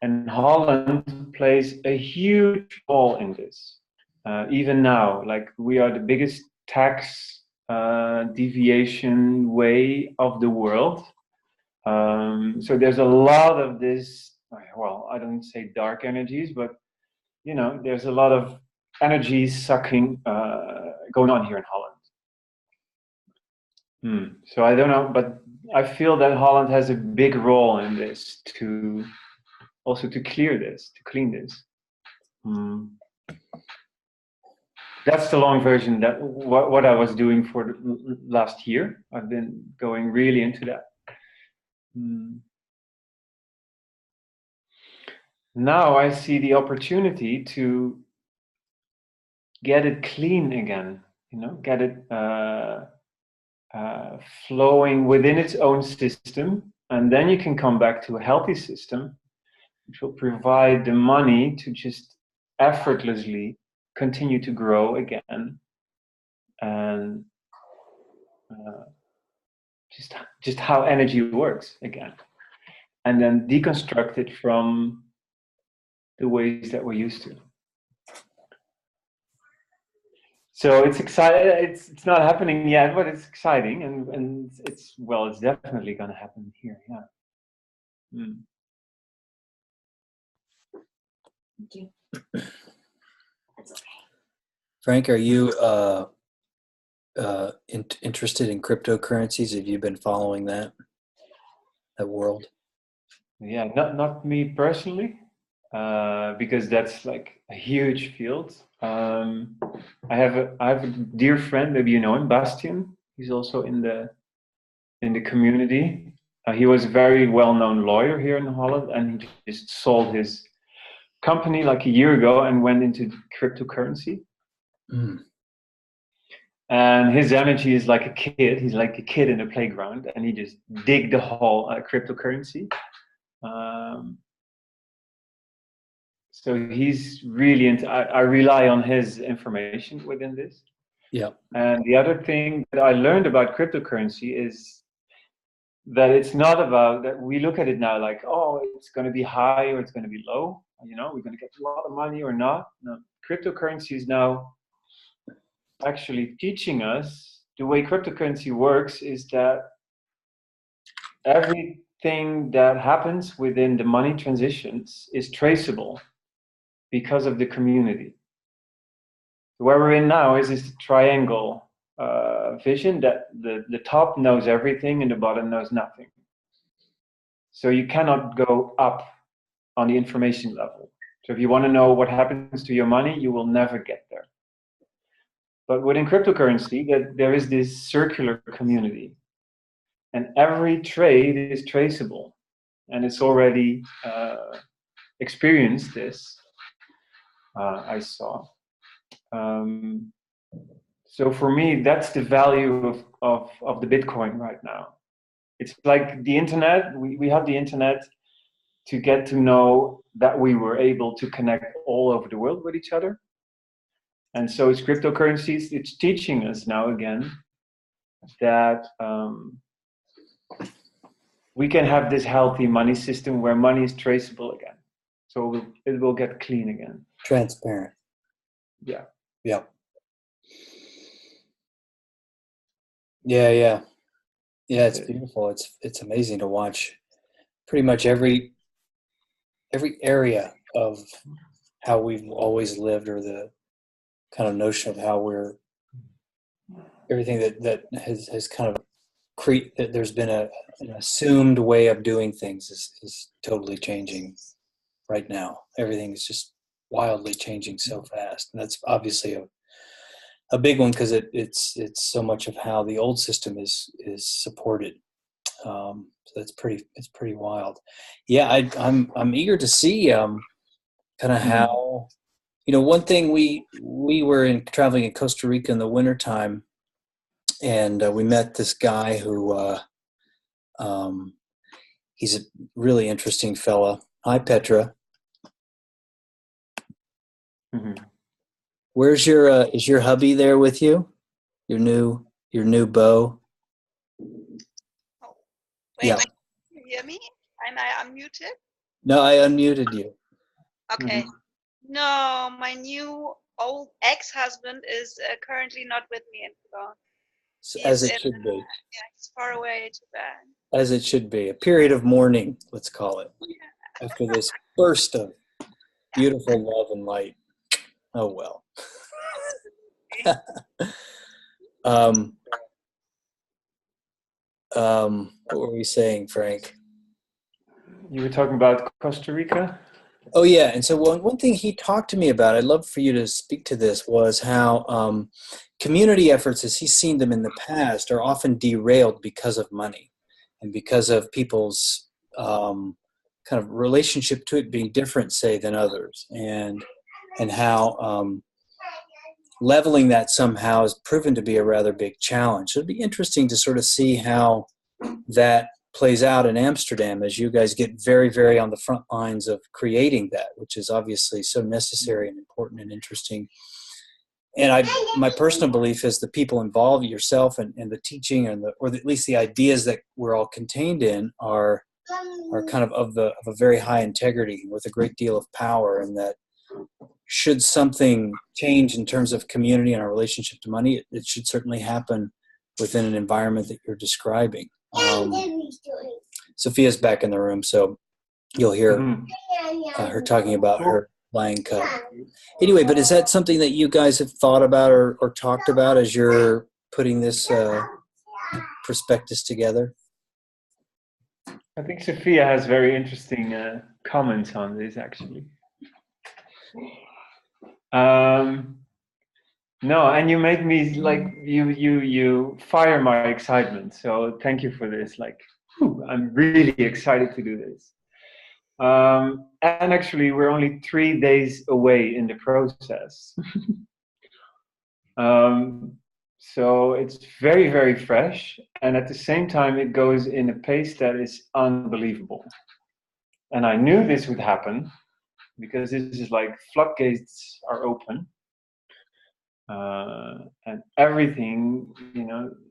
And Holland plays a huge role in this. Even now, like we are the biggest tax deviation way of the world. So there's a lot of this, well, I don't say dark energies, but you know, there's a lot of energy sucking going on here in Holland. So I don't know, but I feel that Holland has a big role in this to clear this, to clean this. That's the long version. That what I was doing for the last year. I've been going really into that. Now I see the opportunity to get it clean again. You know, get it flowing within its own system, and then you can come back to a healthy system, which will provide the money to just effortlessly continue to grow again, and just how energy works again, and then deconstruct it from the ways that we're used to. So it's exciting. It's not happening yet, but it's exciting, and it's definitely going to happen here. Yeah. Mm. Thank you. That's okay. Frank, are you interested in cryptocurrencies? Have you been following that world? Yeah, not me personally, because that's like a huge field. I have a dear friend, maybe you know him, Bastian. He's also in the community. He was a very well-known lawyer here in Holland, and he just sold his company like a year ago and went into cryptocurrency. Mm. And his energy is like a kid. He's like a kid in a playground, and he just dig the whole cryptocurrency. So he's really into. I rely on his information within this. Yeah. And the other thing that I learned about cryptocurrency is that it's not about that. We look at it now like, oh, it's going to be high or it's going to be low. You know, we're going to get a lot of money or not. No, cryptocurrency is now actually teaching us the way cryptocurrency works is that everything that happens within the money transitions is traceable because of the community. Where we're in now is this triangle vision that the top knows everything and the bottom knows nothing. So you cannot go up on the information level. So if you want to know what happens to your money, you will never get there. But within cryptocurrency, there is this circular community, and every trade is traceable, and it's already experienced this. I saw. So for me, that's the value of the Bitcoin right now. It's like the internet. We have the internet to get to know that we were able to connect all over the world with each other. And so it's cryptocurrencies. It's teaching us now again that we can have this healthy money system where money is traceable again. So it will get clean again. Transparent. Yeah. Yeah. Yeah. It's beautiful. It's amazing to watch. Pretty much every area of how we've always lived, or the kind of notion of how we're everything that has kind of that there's been an assumed way of doing things is totally changing right now. Everything is just wildly changing so fast, and that's obviously a big one because it's so much of how the old system is supported. So it's pretty wild. Yeah, I'm eager to see kind of how, one thing we were traveling in Costa Rica in the wintertime, and we met this guy who he's a really interesting fella. Hi, Petra. Mm-hmm. Where's your is your hubby there with you? Your new beau? Oh, wait, yeah. You hear me? Am I unmuted? No, I unmuted you. Okay. Mm-hmm. No, my new old ex-husband is currently not with me in Cologne. As it should be. Yeah, he's far away to bed. As it should be. A period of mourning, let's call it. Yeah. After this burst of beautiful love and light. Oh well. What were we saying, Frank? You were talking about Costa Rica? Oh yeah, and so one thing he talked to me about, I'd love for you to speak to this, was how community efforts, as he's seen them in the past, are often derailed because of money and because of people's kind of relationship to it being different, say, than others, and how leveling that somehow has proven to be a rather big challenge. So it'd be interesting to sort of see how that plays out in Amsterdam as you guys get very, very on the front lines of creating that, which is obviously so necessary and important and interesting. And my personal belief is the people involved, yourself and the teaching, or at least the ideas that we're all contained in are kind of a very high integrity with a great deal of power, and that should something change in terms of community and our relationship to money, it should certainly happen within an environment that you're describing. Sophia's back in the room, so you'll hear her talking about her Lion Cup. Anyway, but is that something that you guys have thought about or talked about as you're putting this prospectus together? I think Sophia has very interesting comments on this, actually. No, and you make me like you fire my excitement. So thank you for this. Like, I'm really excited to do this. And actually, we're only 3 days away in the process. So it's very, very fresh, and at the same time, it goes in a pace that is unbelievable. And I knew this would happen because this is like floodgates are open. And everything,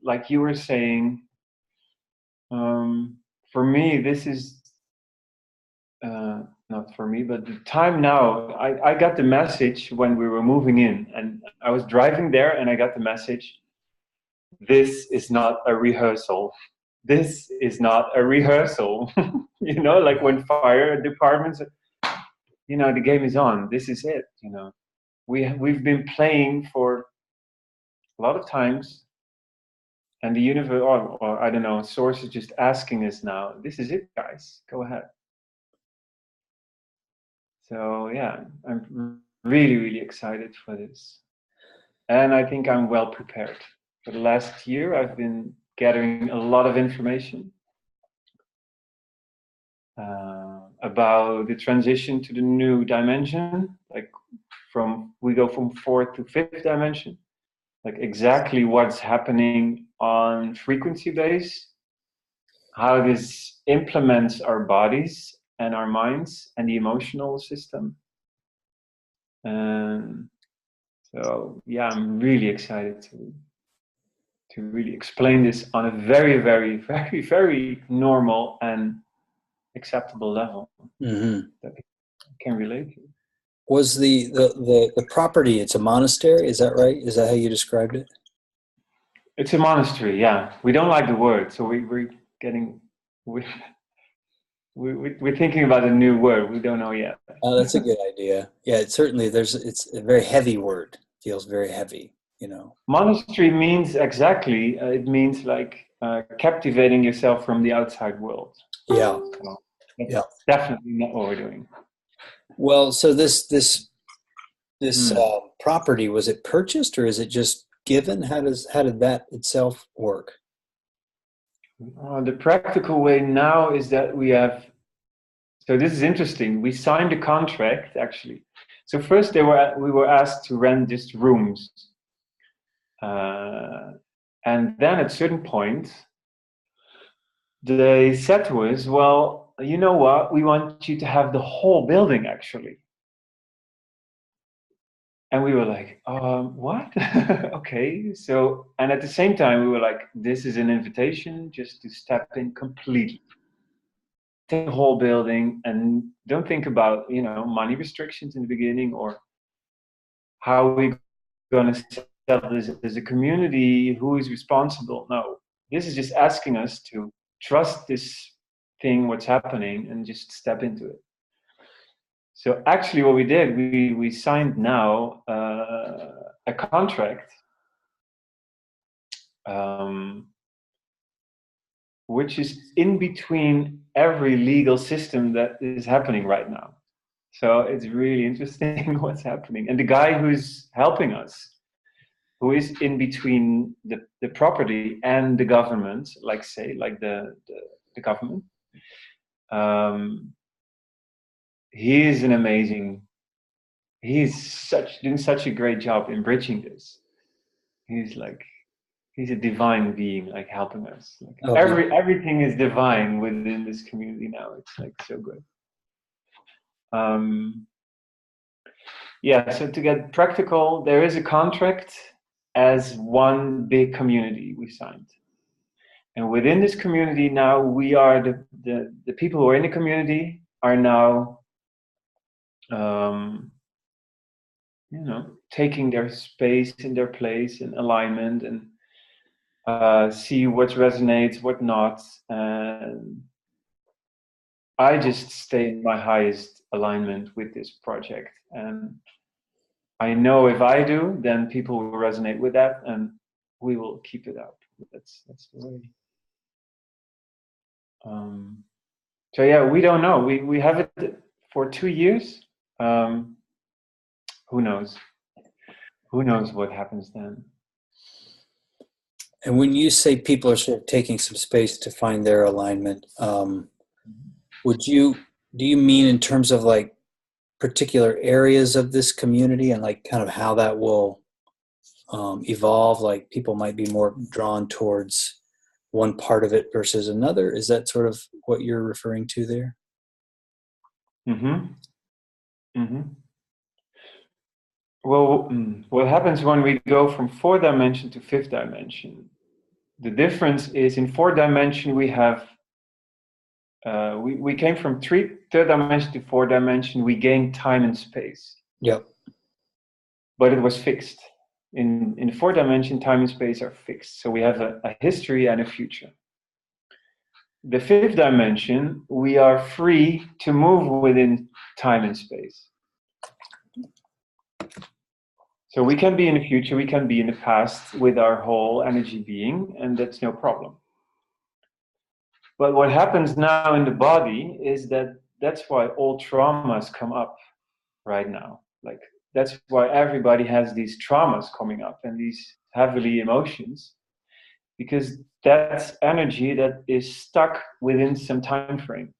like you were saying, for me, this is not for me, but the time now, I got the message when we were moving in, and I was driving there and I got the message, this is not a rehearsal. This is not a rehearsal. Like when fire departments, the game is on. This is it, We've been playing for a lot of times, and the universe, or I don't know, Source is just asking us now, this is it, guys, go ahead. So yeah, I'm really, really excited for this. And I think I'm well prepared. For the last year, I've been gathering a lot of information about the transition to the new dimension, like we go from 4th to 5th dimension, like exactly what's happening on frequency base, how this implements our bodies and our minds and the emotional system. And so, yeah, I'm really excited to really explain this on a very, very, very, very normal and acceptable level that people can relate to. Was the property, it's a monastery, is that right? Is that how you described it? It's a monastery, yeah. We don't like the word, so we're thinking about a new word. We don't know yet. Oh, that's a good idea. Yeah, it's a very heavy word. Feels very heavy, Monastery means exactly, it means like captivating yourself from the outside world. Yeah. So that's definitely not what we're doing. Well, so this property, was it purchased or is it just given? How did that itself work? The practical way now is that we have. So this is interesting. We signed a contract actually. So first we were asked to rent just rooms, and then at a certain point, they said to us, "Well, you know what? We want you to have the whole building actually." And we were like, what? Okay. So, and at the same time, we were like, this is an invitation just to step in completely. Take the whole building and don't think about, money restrictions in the beginning or how we're going to sell this as a community, who is responsible. No, this is just asking us to trust this thing, what's happening, and just step into it. So actually what we did, we signed now a contract which is in between every legal system that is happening right now. So it's really interesting what's happening. And the guy who's helping us, who is in between the property and the government, like the government, he's doing such a great job in bridging this. He's like, He's a divine being, like helping us. Like Oh, everything is divine within this community now. It's like so good. Yeah, so to get practical, there is a contract as one big community we signed. And within this community now, we are the people who are in the community are now, taking their space in their place and alignment and see what resonates, what not. And I just stay in my highest alignment with this project. And I know if I do, then people will resonate with that and we will keep it up. That's the way. So yeah, we don't know. We have it for 2 years. Who knows? Who knows what happens then? And when you say people are sort of taking some space to find their alignment, do you mean in terms of like particular areas of this community and like kind of how that will evolve? Like people might be more drawn towards one part of it versus another. Is that sort of what you're referring to there? Well, what happens when we go from 4th dimension to 5th dimension? The difference is in 4th dimension we have we came from 3rd dimension to 4th dimension. We gained time and space. Yep. But it was fixed. In 4th dimension, time and space are fixed. So we have a history and a future. The 5th dimension, we are free to move within time and space. So we can be in the future, we can be in the past with our whole energy being, and that's no problem. But what happens now in the body is that's why all traumas come up right now. Like that's why everybody has these traumas coming up and these heavily emotions, because that's energy that is stuck within some time frame.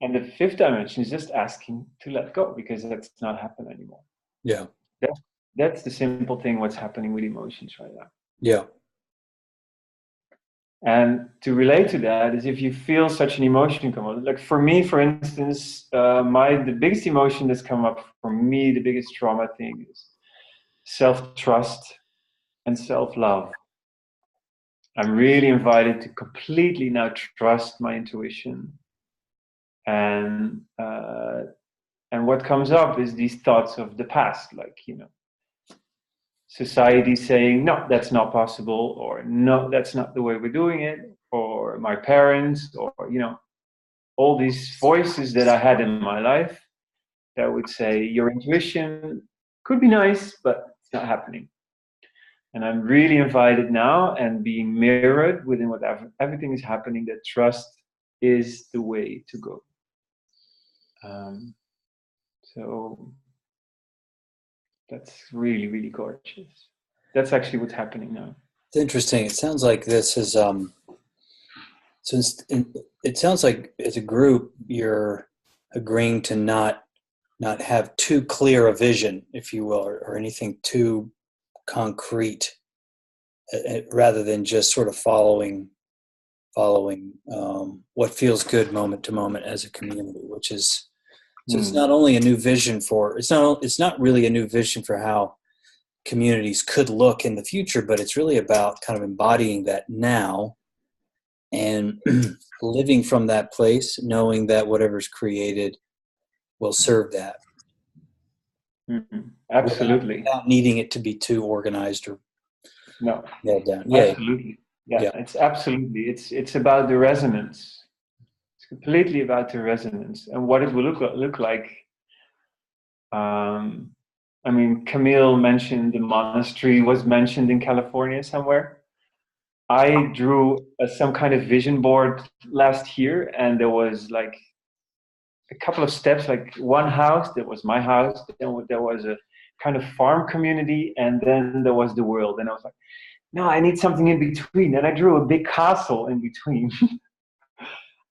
And the 5th dimension is just asking to let go because that's not happening anymore. Yeah. That's the simple thing what's happening with emotions right now. Yeah. And to relate to that is if you feel such an emotion come up, like for me, for instance, the biggest emotion that's come up for me, the biggest trauma thing is self-trust and self-love. I'm really invited to completely now trust my intuition. And what comes up is these thoughts of the past, like, society saying, no, that's not possible, or no, that's not the way we're doing it, or my parents, or, all these voices that I had in my life that would say, your intuition could be nice, but it's not happening. And I'm really invited now and being mirrored within whatever everything is happening, that trust is the way to go. So that's really, really gorgeous. That's actually what's happening now. It's interesting. It sounds like this is it sounds like as a group you're agreeing to not have too clear a vision, if you will, or anything too concrete, rather than just sort of following what feels good moment to moment as a community, which is so it's not only a new vision it's not really a new vision for how communities could look in the future, but it's really about kind of embodying that now and living from that place, knowing that whatever's created will serve that. Absolutely. Without needing it to be too organized or nailed down. Yeah. Absolutely. Yeah. It's absolutely. It's about the resonance. It's completely about the resonance and what it will look like. Camille mentioned the monastery was mentioned in California somewhere. I drew some kind of vision board last year, and there was like a couple of steps, like one house, that was my house, then there was a kind of farm community, and then there was the world. And I was like, no, I need something in between. And I drew a big castle in between.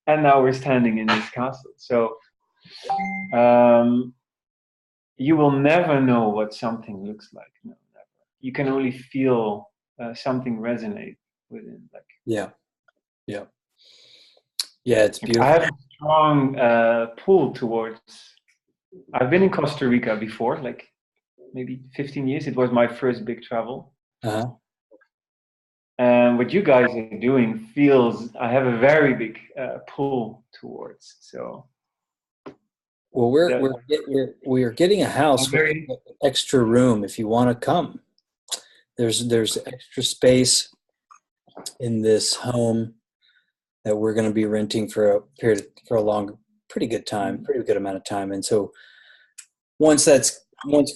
And now we're standing in this castle. So you will never know what something looks like. No, never. You can only feel something resonate within. Like, yeah, it's beautiful. I have a strong pull towards. I've been in Costa Rica before, like maybe 15 years. It was my first big travel. And what you guys are doing feels, I have a very big pull towards. So, well, we're getting a house with extra room if you want to come. There's extra space in this home that we're going to be renting for a pretty good amount of time. And so once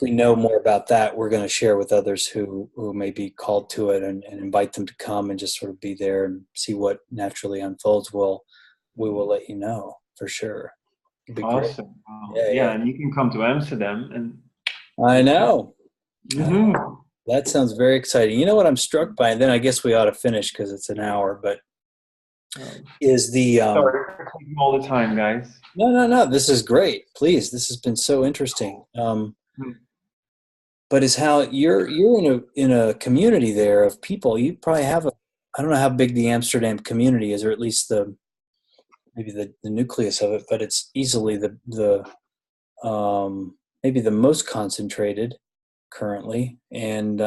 we know more about that, we're going to share with others who may be called to it and invite them to come and just sort of be there and see what naturally unfolds. We will let you know for sure. It'd be awesome. Great. Wow. Yeah, and you can come to Amsterdam. And I know. Mm-hmm. That sounds very exciting. You know what I'm struck by, and then I guess we ought to finish because it's an hour, but is the sorry, all the time, guys. No. This is great. Please, this has been so interesting. But is how you're in a community there of people. You probably have I don't know how big the Amsterdam community is, or at least maybe the nucleus of it, but it's easily the maybe the most concentrated currently. And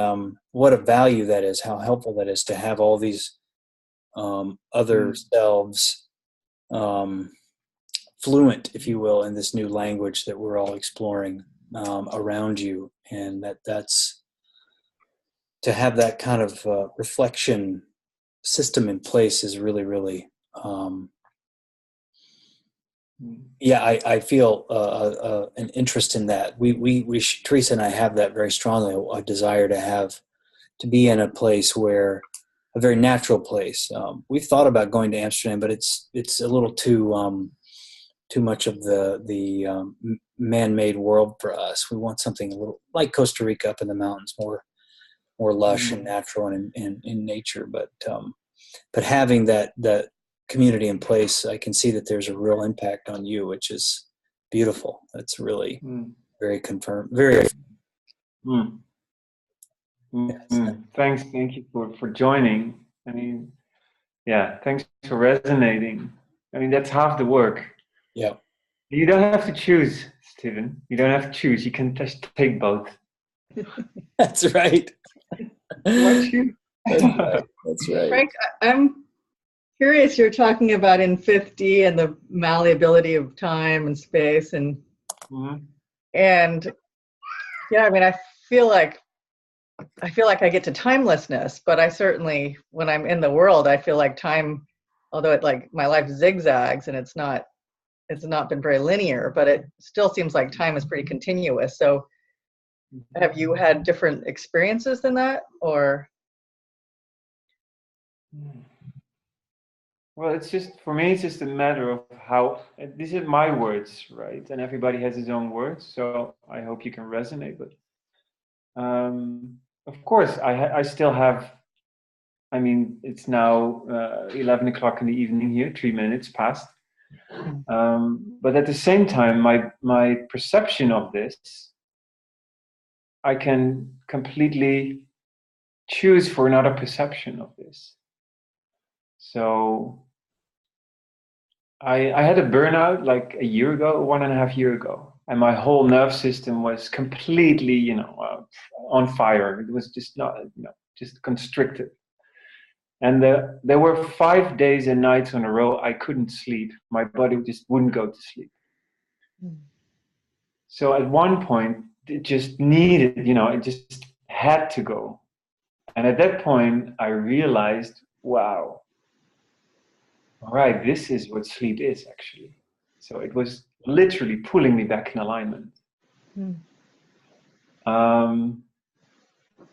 what a value that is, how helpful that is to have all these other selves fluent, if you will, in this new language that we're all exploring around you. And that's to have that kind of reflection system in place is really, really I feel an interest in that. We Theresa and I have that very strongly, a desire to be in a place where, a very natural place. We've thought about going to Amsterdam, but it's a little too much of the man-made world for us. We want something a little like Costa Rica up in the mountains, more lush and natural and in nature. But having that community in place, I can see that there's a real impact on you, which is beautiful. That's really very confirmed. Very. Thanks. Thank you for joining. I mean, yeah, thanks for resonating. I mean, that's half the work. Yeah. You don't have to choose, Stephen. You don't have to choose. You can just take both. That's right. That's right. Frank, I'm curious, you're talking about in 50 and the malleability of time and space and yeah, I mean, I feel like I get to timelessness, but I certainly, when I'm in the world, I feel like time, although it like my life zigzags and it's not been very linear, but it still seems like time is pretty continuous. So have you had different experiences than that, or? Well, it's just, for me, it's just a matter of how, these are my words, right? And everybody has his own words, so I hope you can resonate with. Of course, I still have, I mean, it's now 11 o'clock in the evening here, 3 minutes past. But at the same time, my perception of this, I can completely choose for another perception of this. So I had a burnout like a year ago, 1.5 years ago, and my whole nerve system was completely, on fire. It was just not, just constricted. And there were 5 days and nights in a row I couldn't sleep. My body just wouldn't go to sleep. So at one point, it just needed, it just had to go. And at that point, I realized, wow, all right, this is what sleep is actually. So it was literally pulling me back in alignment.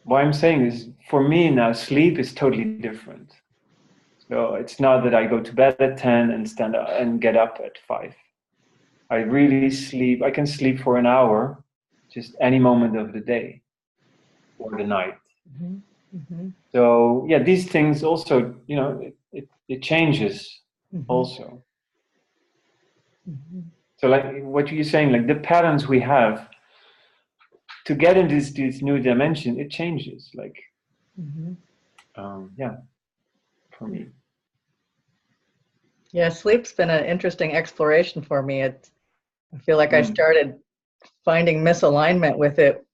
Why I'm saying is, for me now, sleep is totally different. So it's not that I go to bed at 10 and stand up and get up at 5. I really sleep. I can sleep for an hour, just any moment of the day or the night. So yeah, these things also, it changes also. So like what you're saying, like the patterns we have to get into this new dimension, it changes. Like yeah, for me. Yeah, sleep's been an interesting exploration for me. I feel like I started finding misalignment with it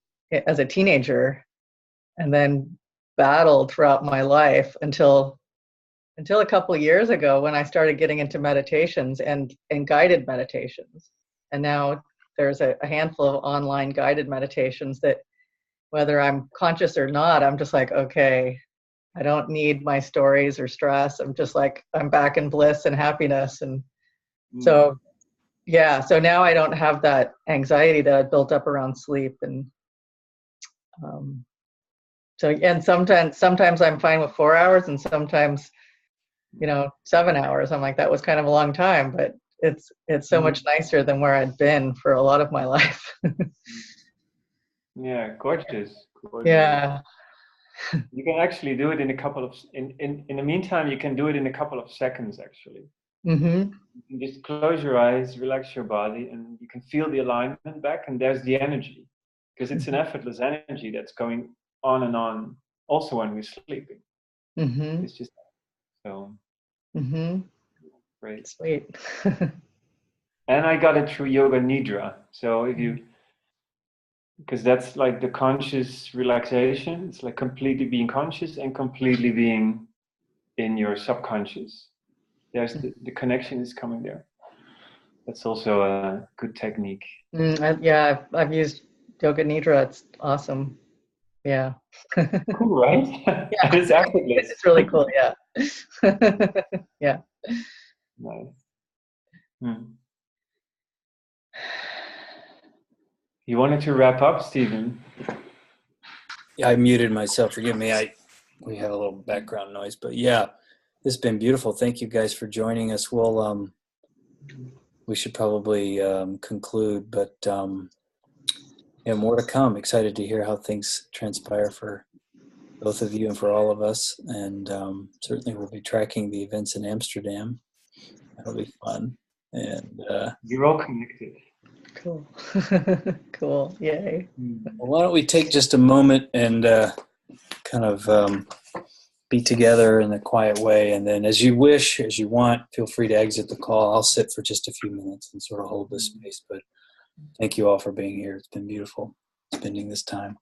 as a teenager, and then battled throughout my life until a couple of years ago when I started getting into meditations and guided meditations. And now there's a handful of online guided meditations that, whether I'm conscious or not, I'm just like, okay, I don't need my stories or stress. I'm just like, I'm back in bliss and happiness. And so, yeah, so now I don't have that anxiety that I built up around sleep. And so, and sometimes I'm fine with 4 hours, and sometimes, 7 hours. I'm like, that was kind of a long time, but it's so much nicer than where I'd been for a lot of my life. Yeah, gorgeous. Yeah. You can actually do it in a couple of, in the meantime, you can do it in a couple of seconds, actually. Mm-hmm. You can just close your eyes, relax your body, and you can feel the alignment back, and there's the energy. Because it's an effortless energy that's going on and on, also when we're sleeping. Mm-hmm. It's just so great. Sweet. And I got it through Yoga Nidra. So if you, because that's like the conscious relaxation. It's like completely being conscious and completely being in your subconscious. There's the connection is coming there. That's also a good technique. Yeah, I've used Yoga Nidra. It's awesome. Yeah. Cool, right? Yeah. It's effortless. It's really cool. Yeah. Yeah. Nice. You wanted to wrap up, Stephen? Yeah, I muted myself. Forgive me. We have a little background noise, but yeah, this has been beautiful. Thank you guys for joining us. We'll we should probably conclude, but yeah, more to come. Excited to hear how things transpire for both of you and for all of us. And certainly we'll be tracking the events in Amsterdam. That'll be fun. And you're all connected. Cool. Cool. Yay. Well, why don't we take just a moment and kind of be together in a quiet way, and then as you wish, as you want, feel free to exit the call. I'll sit for just a few minutes and sort of hold this space, but thank you all for being here. It's been beautiful spending this time.